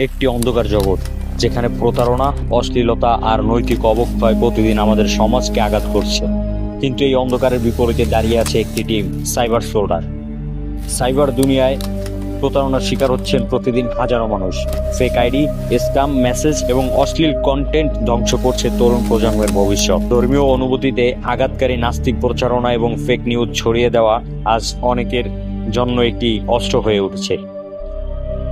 একটি অন্ধকার জগৎ যেখানে প্রতারণা, অশ্লীলতা আর নৈতিক অবক্ষয় প্রতিদিন আমাদের সমাজকে আঘাত করছে। কিন্তু এই অন্ধকারের বিপরীতে দাঁড়িয়ে আছে একটি টিম, সাইবার সোল্ডার। সাইবার দুনিয়ায় প্রতারণার শিকার হচ্ছেন প্রতিদিন হাজারো মানুষ। ফেক আইডি, স্ক্যাম মেসেজ এবং অশ্লীল কন্টেন্ট ধ্বংস করছে তরুণ প্রজন্মের ভবিষ্যৎ। ধর্মীয় অনুভূতিতে আঘাতকারী নাস্তিক প্রচারণা এবং ফেক নিউজ ছড়িয়ে দেওয়া আজ অনেকের জন্য একটি অস্ত্র হয়ে উঠছে।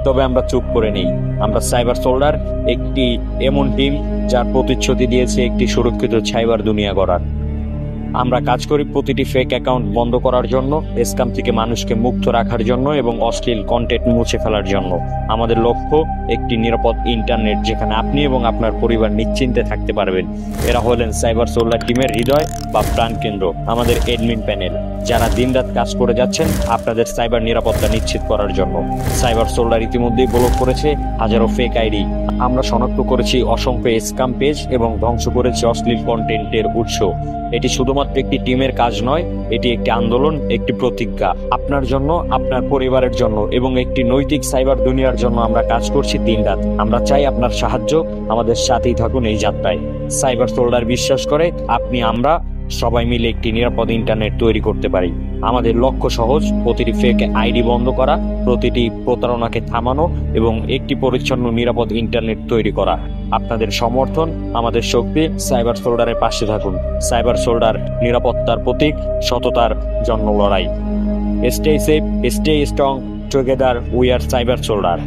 তবে আমরা চুপ করে নেই। আমরা সাইবার সোল্ডার, একটি এমন টিম যার প্রতিশ্রুতি দিয়েছে একটি সুরক্ষিত সাইবার দুনিয়া গড়ার। আমরা কাজ করি প্রতিটি ফেক অ্যাকাউন্ট বন্ধ করার জন্য, স্ক্যাম থেকে মানুষকে মুক্ত রাখার জন্য এবং অশ্লীল কন্টেন্ট মুছে ফেলার জন্য। আমাদের লক্ষ্য একটি নিরাপদ ইন্টারনেট যেখানে আপনি এবং আপনার পরিবার নিশ্চিন্তে থাকতে পারবেন। এরা হলেন সাইবার সোল্ডার টিমের হৃদয় বা প্রাণকেন্দ্র, আমাদের এডমিন প্যানেল, যারা দিনরাত কাজ করে যাচ্ছেন আপনাদের সাইবার নিরাপত্তা নিশ্চিত করার জন্য। সাইবার সোল্ডার ইতিমধ্যেই ব্লক করেছে হাজারো ফেক আইডি। আমরা শনাক্ত করেছি অসংখ্য স্ক্যাম পেজ এবং ধ্বংস করেছি অশ্লীল কন্টেন্টের উৎস। এটি শুধুমাত্র একটি টিমের কাজ নয়, এটি একটি আন্দোলন, একটি প্রতিজ্ঞা। আপনার জন্য, আপনার পরিবারের জন্য এবং একটি নৈতিক সাইবার দুনিয়ার জন্য আমরা কাজ করছি দিনরাত। আমরা চাই আপনার সাহায্য, আমাদের সাথেই থাকুন এই যাত্রায়। সাইবার সোল্ডার বিশ্বাস করে আমরা সবাই মিলে একটি নিরাপদ ইন্টারনেট তৈরি করতে পারি। আমাদের লক্ষ্য সহজ: প্রতিটি ফেক আইডি বন্ধ করা, প্রতিটি প্রতারণাকে থামানো এবং একটি পরিচ্ছন্ন নিরাপদ ইন্টারনেট তৈরি করা। আপনাদের সমর্থন আমাদের শক্তি। সাইবার সোল্ডারের পাশে থাকুন। সাইবার সোল্ডার, নিরাপত্তার প্রতীক, সততার জন্য লড়াই। Stay safe, stay strong, together we are cyber solder.